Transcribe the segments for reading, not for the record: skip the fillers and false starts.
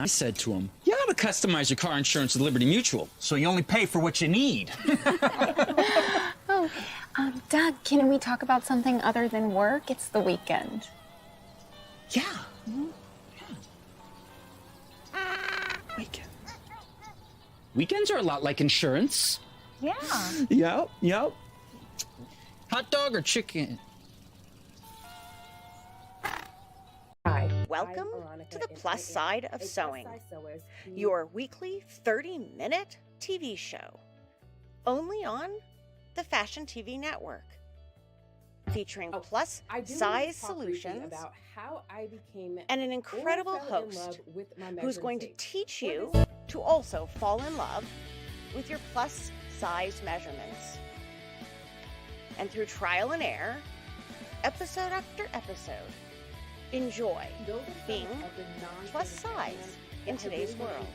I said to him, you ought to customize your car insurance with Liberty Mutual, so you only pay for what you need. Doug, can we talk about something other than work? It's the weekend. Yeah. Weekend. Weekends are a lot like insurance. Yeah. Yep. Hot dog or chicken? Hi. Welcome to the Plus Side of Sewing, your weekly 30-minute TV show, only on the Fashion TV Network, featuring plus-size solutions and an incredible host who's going to teach you to also fall in love with your plus-size measurements. And through trial and error, episode after episode, enjoy being plus size in today's world.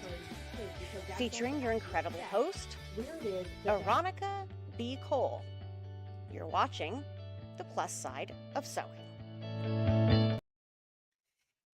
Featuring your incredible host, Veronica B. Cole. You're watching the Plus Side of Sewing.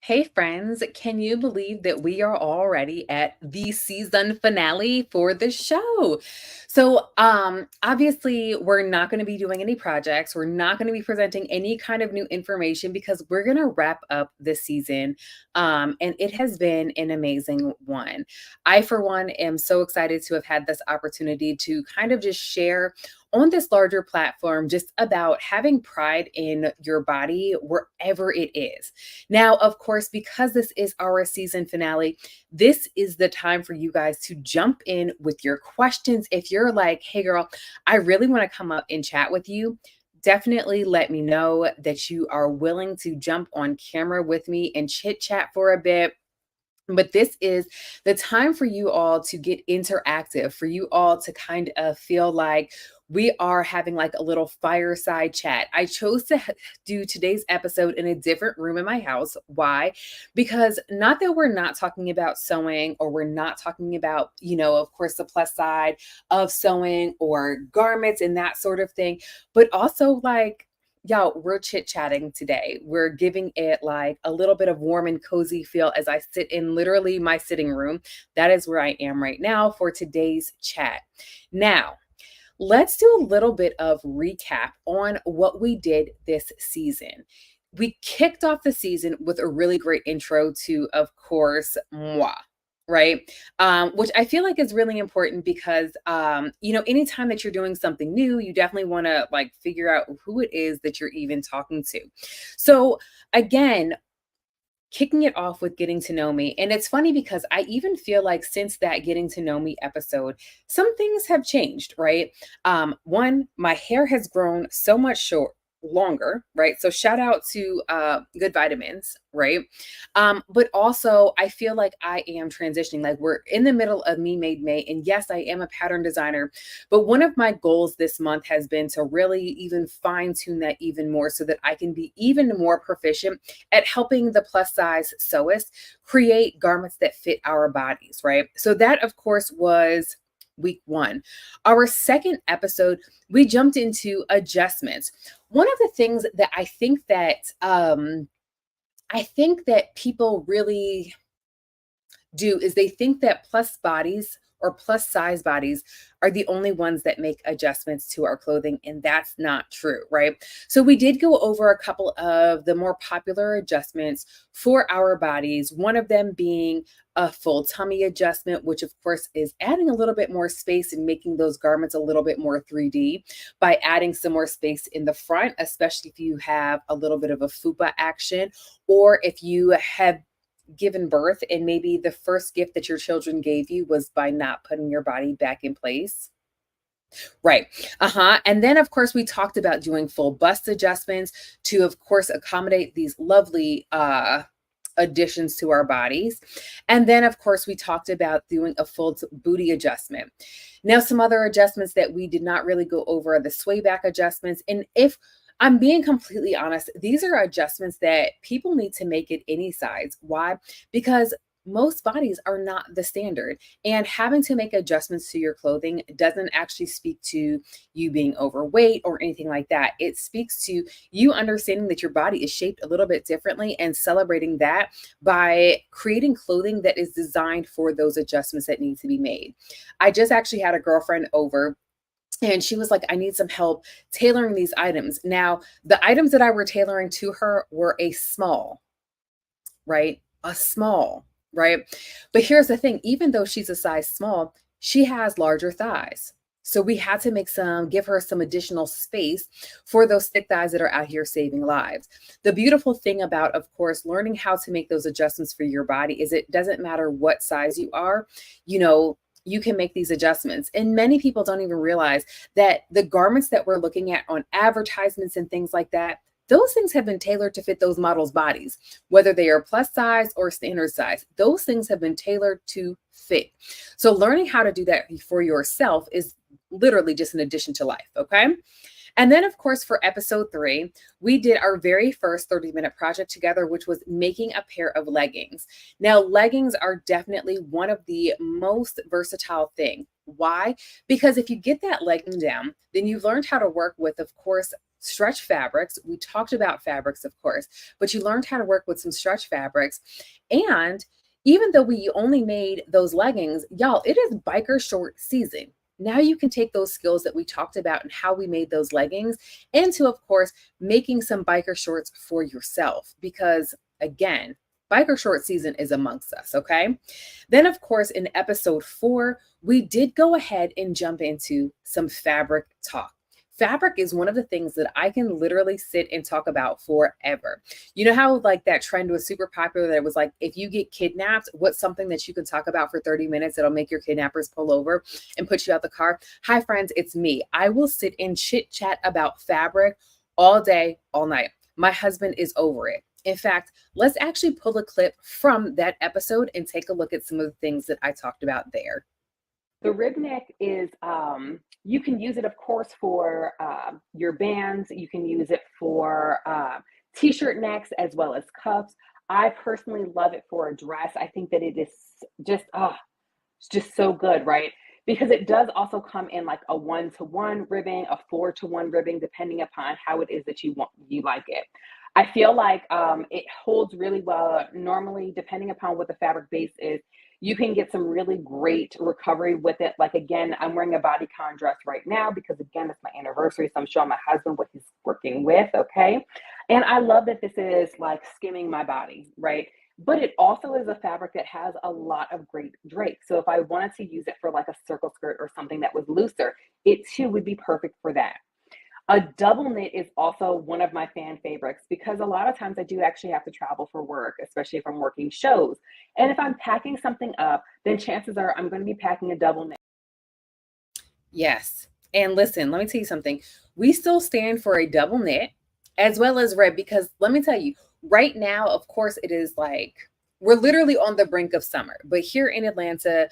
Hey friends, can you believe that we are already at the season finale for the show? So, obviously we're not going to be doing any projects. We're not going to be presenting any kind of new information because we're going to wrap up this season. And it has been an amazing one. I, for one, am so excited to have had this opportunity to kind of just share on this larger platform just about having pride in your body wherever it is. Now, of course, because this is our season finale, this is the time for you guys to jump in with your questions. If you're like, hey girl, I really want to come up and chat with you, definitely let me know that you are willing to jump on camera with me and chit chat for a bit. But this is the time for you all to get interactive, for you all to kind of feel like we are having like a little fireside chat. I chose to do today's episode in a different room in my house. Why? Because not that we're not talking about sewing or we're not talking about, of course, the plus side of sewing or garments and that sort of thing, but also like, y'all, we're chit-chatting today. We're giving it like a little bit of warm and cozy feel as I sit in literally my sitting room. That is where I am right now for today's chat. Now, let's do a little bit of recap on what we did this season. We kicked off the season with a really great intro to, of course, moi. Right. Which I feel like is really important because, anytime that you're doing something new, you definitely want to like figure out who it is that you're even talking to. So again, kicking it off with getting to know me. And it's funny because I even feel like since that getting to know me episode, some things have changed, right? One, my hair has grown so much longer, right? So shout out to Good Vitamins, right? But also I feel like I am transitioning. Like we're in the middle of Me Made May. And yes, I am a pattern designer, but one of my goals this month has been to really even fine tune that even more so that I can be even more proficient at helping the plus size sewist create garments that fit our bodies, right? So that of course was week one. Our second episode, we jumped into adjustments. One of the things that I think that people really do is they think that plus bodies or plus size bodies are the only ones that make adjustments to our clothing. And that's not true, right? So we did go over a couple of the more popular adjustments for our bodies. One of them being a full tummy adjustment, which of course is adding a little bit more space and making those garments a little bit more 3D by adding some more space in the front, especially if you have a little bit of a fupa action, or if you have given birth and maybe the first gift that your children gave you was by not putting your body back in place. Right. And then, of course, we talked about doing full bust adjustments to, of course, accommodate these lovely additions to our bodies. And then, of course, we talked about doing a full booty adjustment. Now, some other adjustments that we did not really go over are the sway back adjustments. And if I'm being completely honest, these are adjustments that people need to make at any size. Why? Because most bodies are not the standard. And having to make adjustments to your clothing doesn't actually speak to you being overweight or anything like that. It speaks to you understanding that your body is shaped a little bit differently and celebrating that by creating clothing that is designed for those adjustments that need to be made. I just actually had a girlfriend over and she was like, I need some help tailoring these items. Now, the items that I were tailoring to her were a small, right? A small, right? But here's the thing, even though she's a size small, she has larger thighs. So we had to give her some additional space for those thick thighs that are out here saving lives. The beautiful thing about, of course, learning how to make those adjustments for your body is it doesn't matter what size you are, you can make these adjustments. And many people don't even realize that the garments that we're looking at on advertisements and things like that, those things have been tailored to fit those models' bodies, whether they are plus size or standard size. Those things have been tailored to fit. So learning how to do that for yourself is literally just an addition to life, okay? And then, of course, for episode 3, we did our very first 30-minute project together, which was making a pair of leggings. Now, leggings are definitely one of the most versatile things. Why? Because if you get that legging down, then you've learned how to work with, of course, stretch fabrics. We talked about fabrics, of course, but you learned how to work with some stretch fabrics. And even though we only made those leggings, y'all, it is biker short season. Now you can take those skills that we talked about and how we made those leggings into, of course, making some biker shorts for yourself. Because again, biker short season is amongst us, okay? Then, of course, in episode 4, we did go ahead and jump into some fabric talk. Fabric is one of the things that I can literally sit and talk about forever. You know how like that trend was super popular that was like, if you get kidnapped, what's something that you can talk about for 30 minutes that'll make your kidnappers pull over and put you out the car? Hi, friends, it's me. I will sit and chit chat about fabric all day, all night. My husband is over it. In fact, let's actually pull a clip from that episode and take a look at some of the things that I talked about there. The rib neck is, you can use it, of course, for your bands. You can use it for t-shirt necks as well as cuffs. I personally love it for a dress. I think that it is just, it's just so good, right? Because it does also come in like a 1-to-1 ribbing, a 4-to-1 ribbing, depending upon how it is that you like it. I feel like it holds really well. Normally, depending upon what the fabric base is, you can get some really great recovery with it. Like, again, I'm wearing a bodycon dress right now because, again, it's my anniversary. So I'm showing my husband what he's working with, okay? And I love that this is like skimming my body, right? But it also is a fabric that has a lot of great drape. So if I wanted to use it for like a circle skirt or something that was looser, it too would be perfect for that. A double knit is also one of my fan favorites because a lot of times I do actually have to travel for work, especially if I'm working shows. And if I'm packing something up, then chances are I'm going to be packing a double knit. Yes. And listen, let me tell you something. We still stand for a double knit as well as rib because let me tell you, right now, of course, it is like we're literally on the brink of summer. But here in Atlanta,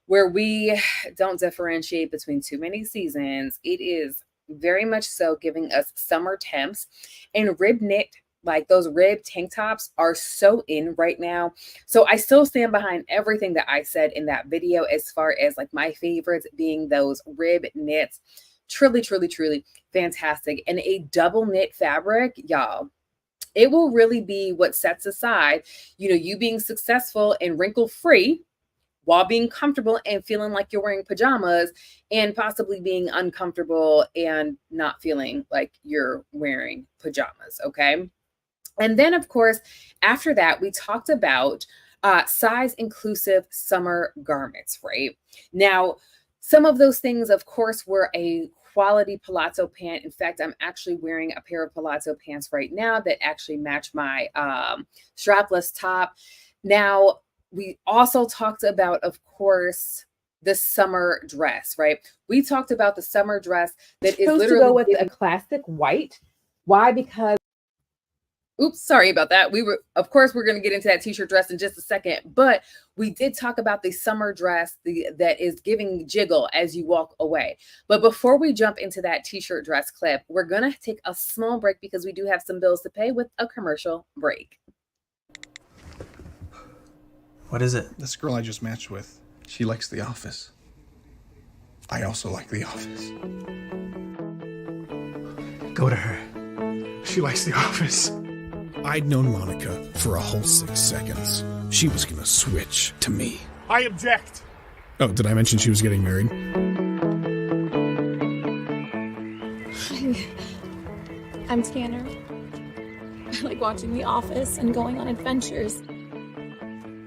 where we don't differentiate between too many seasons, it is very much so giving us summer temps. And rib knit, like those rib tank tops, are so in right now. So I still stand behind everything that I said in that video as far as like my favorites being those rib knits. Truly, truly, truly fantastic. And a double knit fabric, y'all, it will really be what sets aside, you being successful and wrinkle free while being comfortable and feeling like you're wearing pajamas and possibly being uncomfortable and not feeling like you're wearing pajamas, okay? And then, of course, after that, we talked about size inclusive summer garments, right? Now, some of those things, of course, were a quality palazzo pant. In fact, I'm actually wearing a pair of palazzo pants right now that actually match my strapless top. Now, we also talked about, of course, the summer dress, right? We talked about the summer dress that is literally to go with a classic white. Why? Because oops, sorry about that. Of course, we're going to get into that t-shirt dress in just a second, but we did talk about the summer dress that is giving jiggle as you walk away. But before we jump into that t-shirt dress clip, we're going to take a small break because we do have some bills to pay with a commercial break. What is it? This girl I just matched with, she likes The Office. I also like The Office. Go to her. She likes The Office. I'd known Monica for a whole 6 seconds. She was gonna switch to me. I object. Oh, did I mention she was getting married? I'm Tanner. I like watching The Office and going on adventures.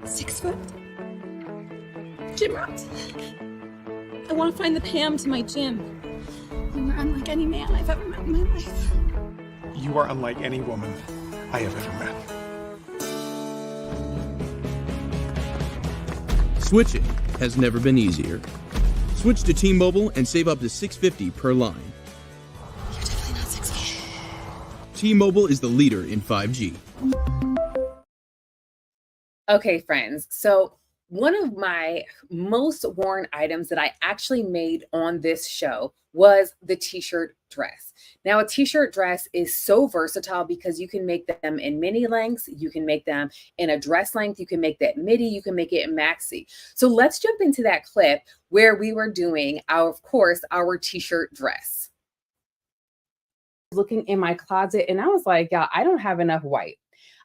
6 foot. Gym rats. I want to find the Pam to my gym. And we're unlike any man I've ever met in my life. You are unlike any woman I have ever met. Switching has never been easier. Switch to T-Mobile and save up to $650 per line. You're definitely not 6 feet. T-Mobile is the leader in 5G. Okay, friends. So one of my most worn items that I actually made on this show was the t-shirt dress. Now, a t-shirt dress is so versatile because you can make them in mini lengths, you can make them in a dress length, you can make that midi, you can make it in maxi. So let's jump into that clip where we were doing our t-shirt dress. Looking in my closet and I was like, yeah, I don't have enough white.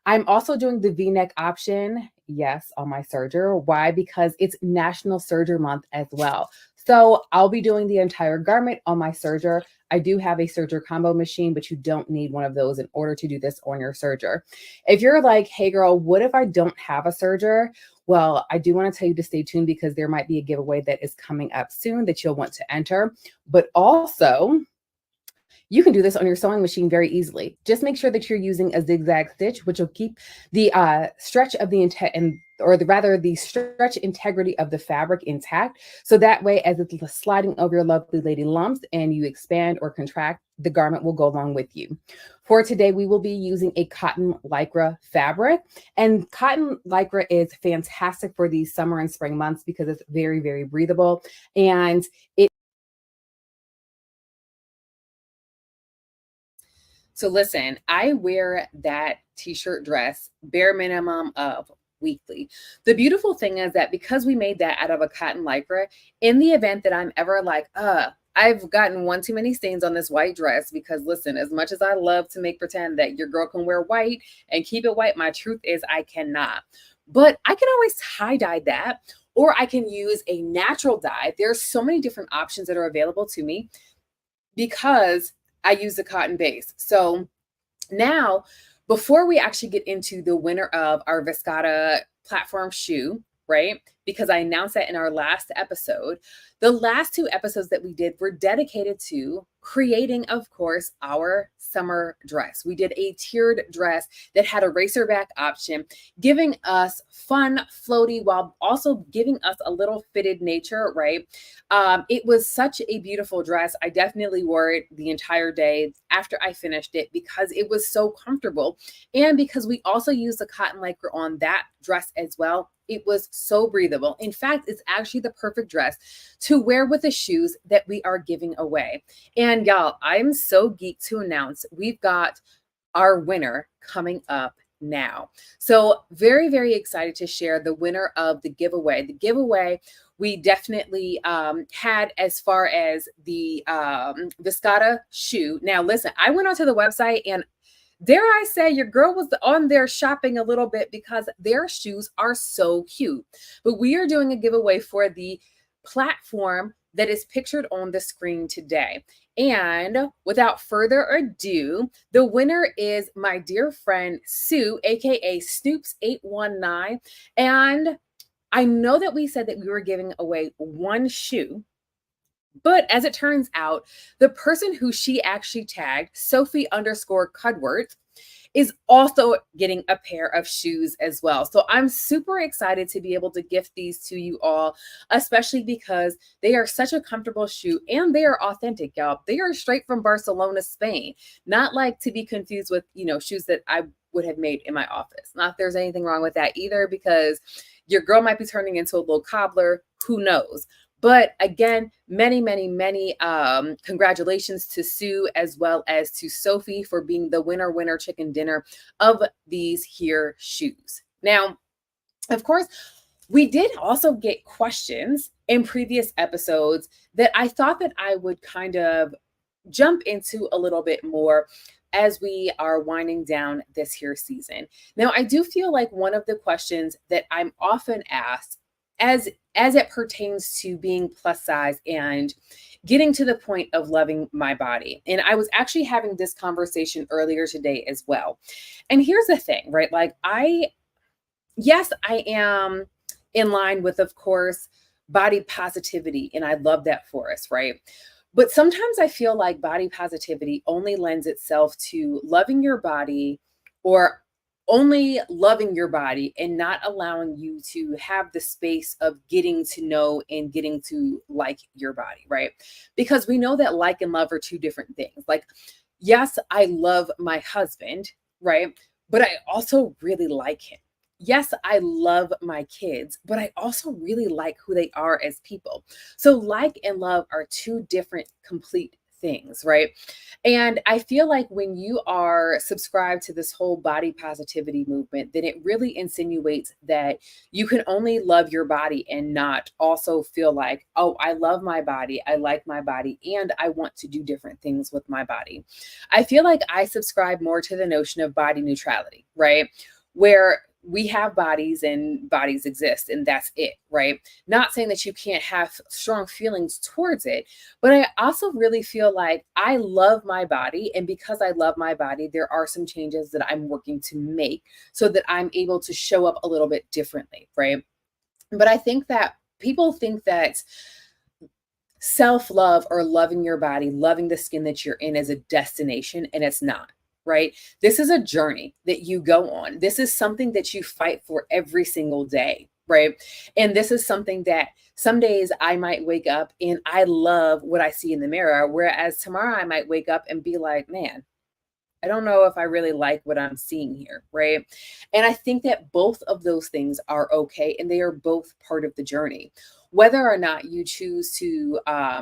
I'm also doing the V-neck option, yes, on my serger. Why? Because it's National Serger Month as well. So I'll be doing the entire garment on my serger. I do have a serger combo machine, but you don't need one of those in order to do this on your serger. If you're like, hey girl, what if I don't have a serger? Well, I do want to tell you to stay tuned because there might be a giveaway that is coming up soon that you'll want to enter. But also, you can do this on your sewing machine very easily. Just make sure that you're using a zigzag stitch, which will keep the stretch of the the stretch integrity of the fabric intact. So that way, as it's sliding over your lovely lady lumps and you expand or contract, the garment will go along with you. For today, we will be using a cotton lycra fabric, and cotton lycra is fantastic for these summer and spring months because it's very, very breathable, and So listen, I wear that t-shirt dress bare minimum of weekly. The beautiful thing is that because we made that out of a cotton lycra, in the event that I'm ever like, I've gotten one too many stains on this white dress, because listen, as much as I love to make pretend that your girl can wear white and keep it white, my truth is I cannot. But I can always tie dye that, or I can use a natural dye. There's so many different options that are available to me because I use the cotton base. So now, before we actually get into the winner of our Viscata platform shoe, right? Because I announced that in our last episode, the last 2 episodes that we did were dedicated to creating, of course, our summer dress. We did a tiered dress that had a racer back option, giving us fun, floaty, while also giving us a little fitted nature, right? It was such a beautiful dress. I definitely wore it the entire day after I finished it because it was so comfortable. And because we also used the cotton lycra on that dress as well, it was so breathable. In fact, it's actually the perfect dress to wear with the shoes that we are giving away. And y'all, I'm so geeked to announce we've got our winner coming up now. So very, very excited to share the winner of the giveaway. The giveaway we definitely had as far as the Viscata shoe. Now, listen, I went onto the website and dare I say your girl was on there shopping a little bit because their shoes are so cute. But we are doing a giveaway for the platform that is pictured on the screen today. And without further ado, the winner is my dear friend Sue, aka Snoops819. And I know that we said that we were giving away 1 shoe, but as it turns out, the person who she actually tagged, Sophie_Cudworth, is also getting a pair of shoes as well. So I'm super excited to be able to gift these to you all, especially because they are such a comfortable shoe and they are authentic, y'all. They are straight from Barcelona, Spain. Not like to be confused with, shoes that I would have made in my office. Not if there's anything wrong with that either, because your girl might be turning into a little cobbler. Who knows? But again, many, many, many congratulations to Sue as well as to Sophie for being the winner chicken dinner of these here shoes. Now, of course, We did also get questions in previous episodes that I thought that I would kind of jump into a little bit more as we are winding down this here season. Now, I do feel like one of the questions that I'm often asked as it pertains to being plus size and getting to the point of loving my body. And I was actually having this conversation earlier today as well. And here's the thing, right? Like yes, I am in line with, of course, body positivity. And I love that for us, right? But sometimes I feel like body positivity only lends itself to loving your body, or only loving your body and not allowing you to have the space of getting to know and getting to like your body, right? Because we know that like and love are two different things. Like, yes, I love my husband, right? But I also really like him. Yes, I love my kids, but I also really like who they are as people. So like and love are two different complete things, right? And I feel like when you are subscribed to this whole body positivity movement, then it really insinuates that you can only love your body and not also feel like, oh, I love my body, I like my body, and I want to do different things with my body. I feel like I subscribe more to the notion of body neutrality, right? Where we have bodies and bodies exist, and that's it, right? Not saying that you can't have strong feelings towards it, but I also really feel like I love my body. And because I love my body, there are some changes that I'm working to make so that I'm able to show up a little bit differently, right? But I think that people think that self-love or loving your body, loving the skin that you're in, is a destination, and it's not. Right? This is a journey that you go on. This is something that you fight for every single day, right? And this is something that some days I might wake up and I love what I see in the mirror, whereas tomorrow I might wake up and be like, man, I don't know if I really like what I'm seeing here, right? And I think that both of those things are okay, and they are both part of the journey. Whether or not you choose to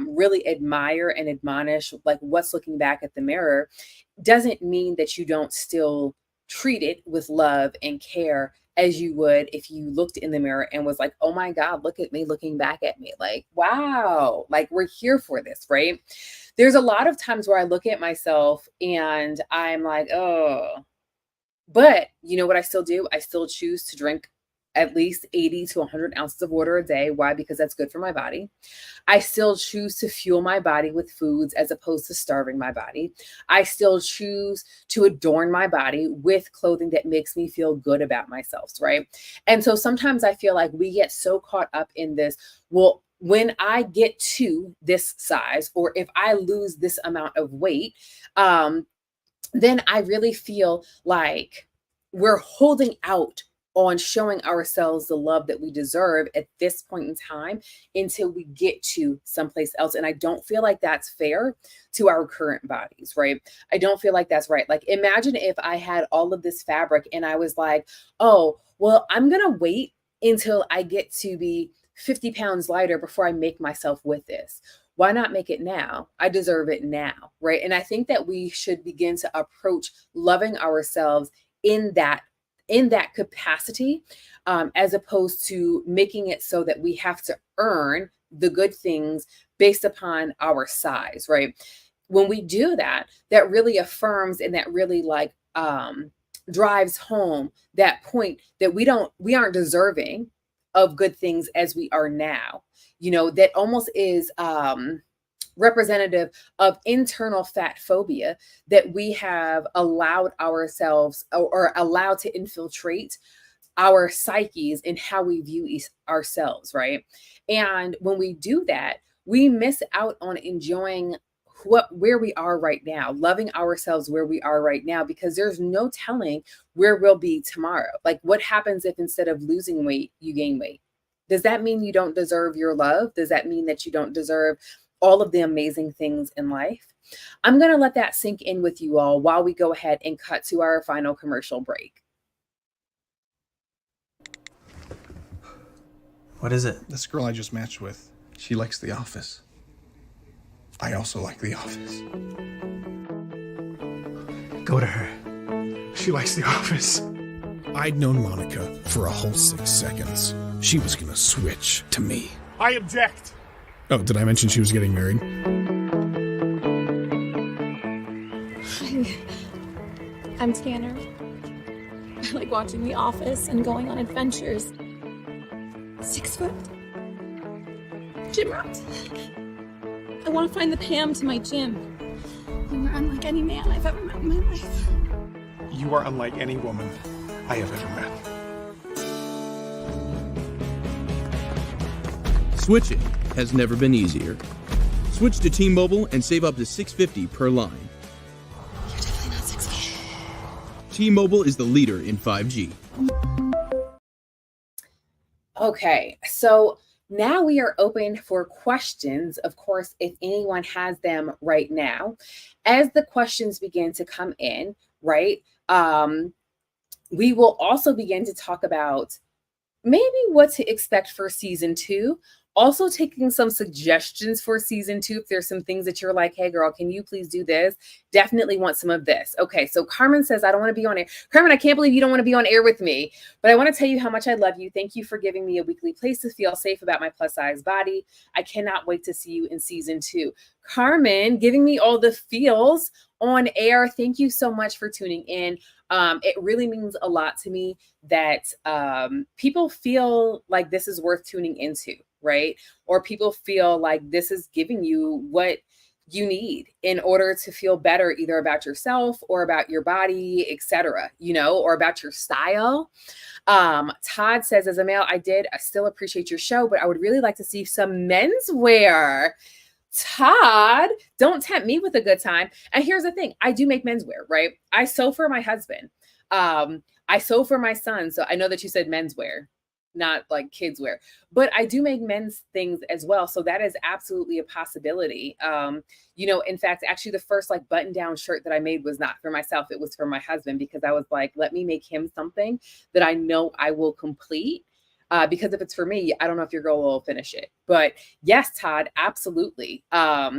really admire and admonish like what's looking back at the mirror doesn't mean that you don't still treat it with love and care as you would if you looked in the mirror and was like, oh my God, look at me looking back at me. Like, wow, like we're here for this, right? There's a lot of times where I look at myself and I'm like, oh, but you know what I still do? I still choose to drink at least 80 to 100 ounces of water a day. Why? Because that's good for my body. I still choose to fuel my body with foods as opposed to starving my body. I still choose to adorn my body with clothing that makes me feel good about myself, right? And so sometimes I feel like we get so caught up in this, well, when I get to this size, or if I lose this amount of weight, then I really feel like we're holding out on showing ourselves the love that we deserve at this point in time until we get to someplace else. And I don't feel like that's fair to our current bodies, right? I don't feel like that's right. Like, imagine if I had all of this fabric and I was like, oh, well, I'm going to wait until I get to be 50 pounds lighter before I make myself with this. Why not make it now? I deserve it now, right? And I think that we should begin to approach loving ourselves in that capacity, as opposed to making it so that we have to earn the good things based upon our size, right? When we do that, that really affirms and that really drives home that point that we aren't deserving of good things as we are now. You know, that almost is representative of internal fat phobia that we have allowed ourselves or allowed to infiltrate our psyches in how we view ourselves, right? And when we do that, we miss out on enjoying where we are right now, loving ourselves where we are right now, because there's no telling where we'll be tomorrow. Like, what happens if instead of losing weight, you gain weight? Does that mean you don't deserve your love? Does that mean that you don't deserve all of the amazing things in life? I'm going to let that sink in with you all while we go ahead and cut to our final commercial break. What is it? This girl I just matched with, she likes The Office. I also like The Office. Go to her. She likes The Office. I'd known Monica for a whole 6 seconds. she was gonna switch to me. I object. Oh, did I mention she was getting married? Hi, I'm Tanner. I like watching The Office and going on adventures. 6 foot. Gym rat. I want to find the Pam to my gym. You're unlike any man I've ever met in my life. You are unlike any woman I have ever met. Switching has never been easier. Switch to T-Mobile and save up to $650 per line. You're definitely not 6 feet. T-Mobile is the leader in 5G. Okay, so now we are open for questions, of course, if anyone has them right now. As the questions begin to come in, right, we will also begin to talk about maybe what to expect for season 2. Also taking some suggestions for season 2. If there's some things that you're like, hey girl, can you please do this? Definitely want some of this. Okay, so Carmen says, I don't want to be on air. Carmen, I can't believe you don't want to be on air with me, but I want to tell you how much I love you. Thank you for giving me a weekly place to feel safe about my plus size body. I cannot wait to see you in season 2. Carmen, giving me all the feels on air. Thank you so much for tuning in. It really means a lot to me that people feel like this is worth tuning into, right? Or people feel like this is giving you what you need in order to feel better, either about yourself or about your body, etc., or about your style. Todd says, as a male, I still appreciate your show, but I would really like to see some menswear. Todd, don't tempt me with a good time. And here's the thing, I do make menswear, right? I sew for my husband. I sew for my son. So I know that you said menswear, not like kids wear, but I do make men's things as well. So that is absolutely a possibility. In fact, actually the first like button down shirt that I made was not for myself. It was for my husband, because I was like, let me make him something that I know I will complete. Because if it's for me, I don't know if your girl will finish it. But yes, Todd, absolutely.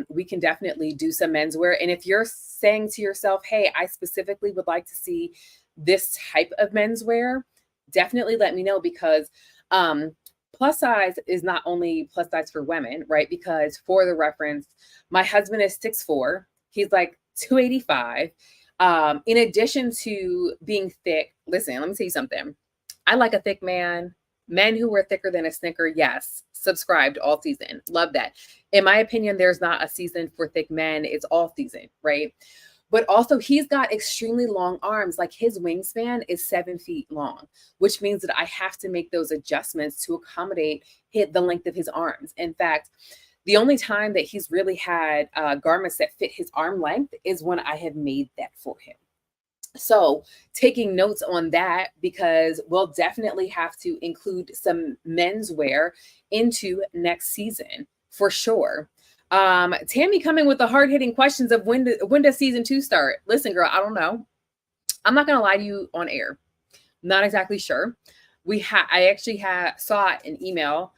We can definitely do some menswear. And if you're saying to yourself, hey, I specifically would like to see this type of menswear, definitely let me know, because plus size is not only plus size for women, right? Because for the reference, my husband is 6'4". He's like 285. In addition to being thick, listen, let me tell you something. I like a thick man. Men who were thicker than a Snicker, yes. Subscribed all season. Love that. In my opinion, there's not a season for thick men. It's all season, right? But also he's got extremely long arms. Like his wingspan is 7 feet long, which means that I have to make those adjustments to accommodate the length of his arms. In fact, the only time that he's really had garments that fit his arm length is when I have made that for him. So taking notes on that, because we'll definitely have to include some menswear into next season for sure. Tammy coming with the hard-hitting questions of when does season 2 start? Listen, girl, I don't know. I'm not gonna lie to you on air. Not exactly sure. I actually saw an email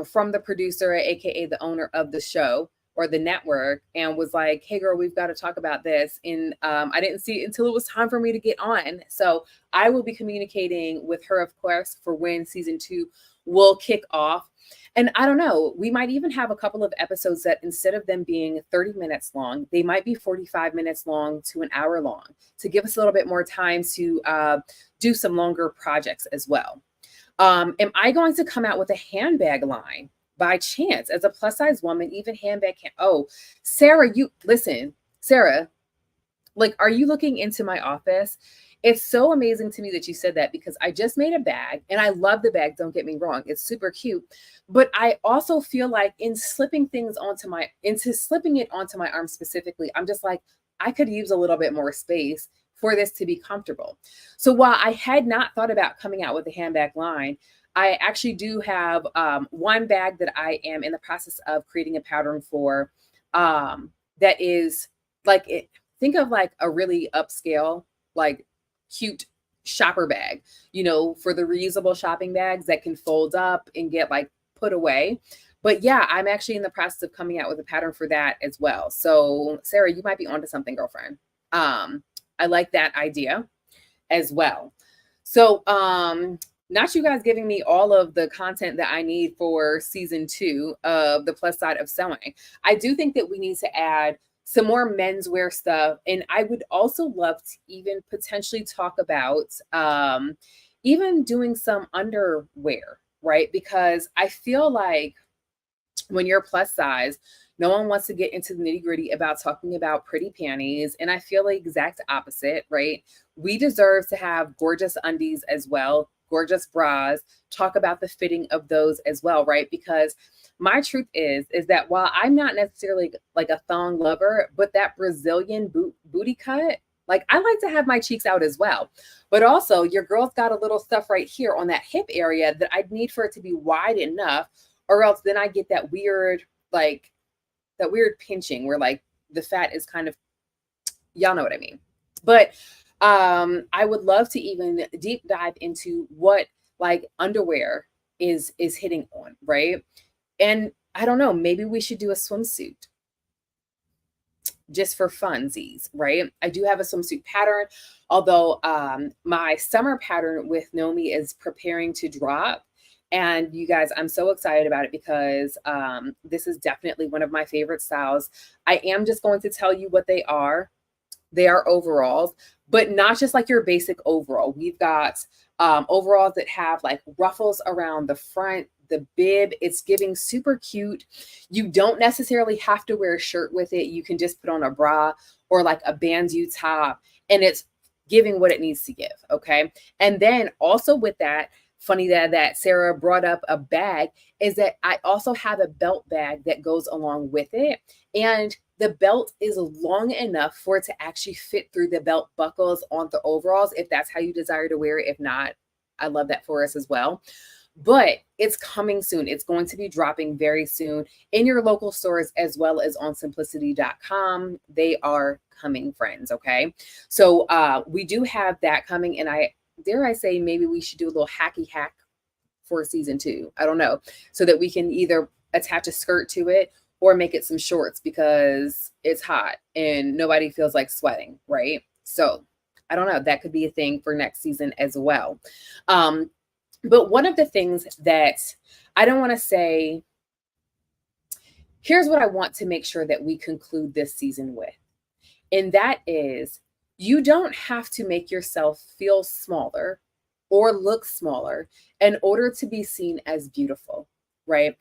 from the producer, aka the owner of the show or the network, and was like, hey girl, we've got to talk about this. And I didn't see it until it was time for me to get on. So I will be communicating with her, of course, for when season 2 will kick off. And I don't know, we might even have a couple of episodes that instead of them being 30 minutes long, they might be 45 minutes long to an hour long, to give us a little bit more time to do some longer projects as well. Am I going to come out with a handbag line? By chance, as a plus size woman, even handbag can't. Oh, Sarah, Sarah, like, are you looking into my office? It's so amazing to me that you said that, because I just made a bag and I love the bag. Don't get me wrong. It's super cute. But I also feel like in slipping it onto my arm specifically, I'm just like, I could use a little bit more space for this to be comfortable. So while I had not thought about coming out with a handbag line, I actually do have one bag that I am in the process of creating a pattern for that is like, think of like a really upscale, like cute shopper bag, for the reusable shopping bags that can fold up and get like put away. But yeah, I'm actually in the process of coming out with a pattern for that as well. So Sarah, you might be onto something, girlfriend. I like that idea as well. So not you guys giving me all of the content that I need for season 2 of the plus side of sewing. I do think that we need to add some more menswear stuff. And I would also love to even potentially talk about even doing some underwear, right? Because I feel like when you're plus size, no one wants to get into the nitty gritty about talking about pretty panties. And I feel the exact opposite, right? We deserve to have gorgeous undies as well, gorgeous bras, talk about the fitting of those as well, right? Because my truth is that while I'm not necessarily like a thong lover, but that Brazilian booty cut, like I like to have my cheeks out as well. But also your girl's got a little stuff right here on that hip area that I need for it to be wide enough, or else then I get that weird, like that weird pinching where like the fat is kind of, y'all know what I mean. But I would love to even deep dive into what like underwear is hitting on, right? And I don't know, maybe we should do a swimsuit just for funsies, right? I do have a swimsuit pattern, although my summer pattern with Nomi is preparing to drop. And you guys, I'm so excited about it because this is definitely one of my favorite styles. I am just going to tell you what they are. They are overalls, but not just like your basic overall. We've got overalls that have like ruffles around the front, the bib. It's giving super cute. You don't necessarily have to wear a shirt with it. You can just put on a bra or like a bandeau top, and it's giving what it needs to give. Okay. And then also with that, funny that Sarah brought up a bag, is that I also have a belt bag that goes along with it. And the belt is long enough for it to actually fit through the belt buckles on the overalls, if that's how you desire to wear it. If not, I love that for us as well. But it's coming soon. It's going to be dropping very soon in your local stores as well as on simplicity.com. They are coming, friends. Okay. So we do have that coming, and dare I say, maybe we should do a little hacky hack for season 2. I don't know. So that we can either attach a skirt to it or make it some shorts because it's hot and nobody feels like sweating, right? So I don't know. That could be a thing for next season as well. But one of the things that I don't want to say, here's what I want to make sure that we conclude this season with. And that is, you don't have to make yourself feel smaller or look smaller in order to be seen as beautiful, right?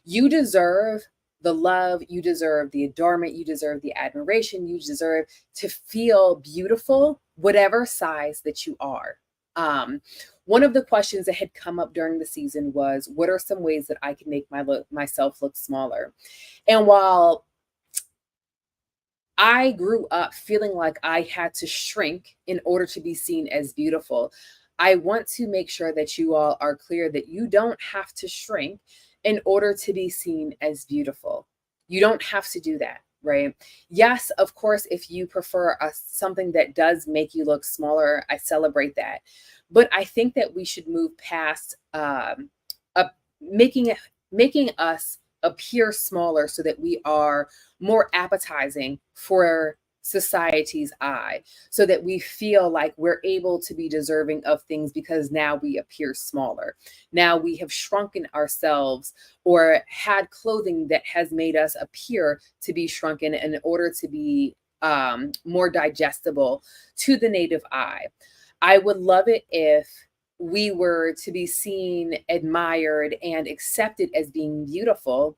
You deserve the love, you deserve the adornment, you deserve the admiration, you deserve to feel beautiful, whatever size that you are. One of the questions that had come up during the season was, what are some ways that I can make myself look smaller? And while I grew up feeling like I had to shrink in order to be seen as beautiful, I want to make sure that you all are clear that you don't have to shrink in order to be seen as beautiful. You don't have to do that, right? Yes, of course, if you prefer something that does make you look smaller, I celebrate that. But I think that we should move past making us appear smaller so that we are more appetizing for society's eye, so that we feel like we're able to be deserving of things because now we appear smaller. Now we have shrunken ourselves or had clothing that has made us appear to be shrunken in order to be more digestible to the native eye. I would love it if we were to be seen, admired, and accepted as being beautiful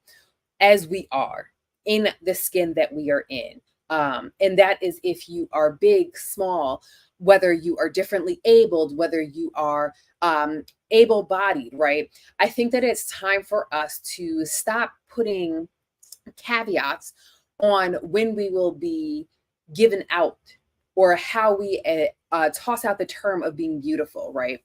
as we are in the skin that we are in. And that is if you are big, small, whether you are differently abled, whether you are able-bodied, right? I think that it's time for us to stop putting caveats on when we will be given out or how we toss out the term of being beautiful, right?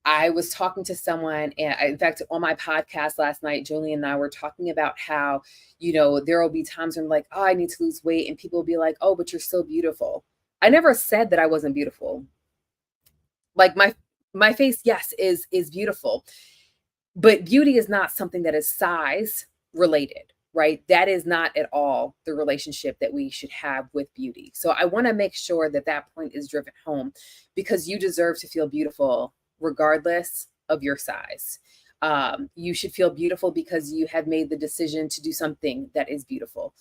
I was talking to someone, and in fact, on my podcast last night, Julie and I were talking about how, there will be times when I'm like, oh, I need to lose weight. And people will be like, oh, but you're so beautiful. I never said that I wasn't beautiful. Like my face, yes, is beautiful. But beauty is not something that is size related, right? That is not at all the relationship that we should have with beauty. So I want to make sure that that point is driven home, because you deserve to feel beautiful regardless of your size. You should feel beautiful because you have made the decision to do something that is beautiful,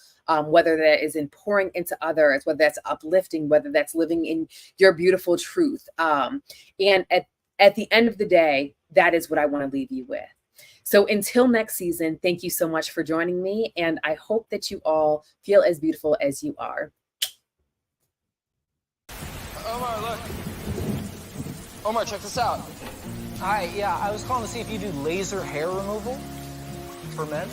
whether that is in pouring into others, whether that's uplifting, whether that's living in your beautiful truth. And at the end of the day, that is what I want to leave you with. So until next season, thank you so much for joining me. And I hope that you all feel as beautiful as you are. Omar, look. Omar, check this out. Hi, yeah, I was calling to see if you do laser hair removal for men.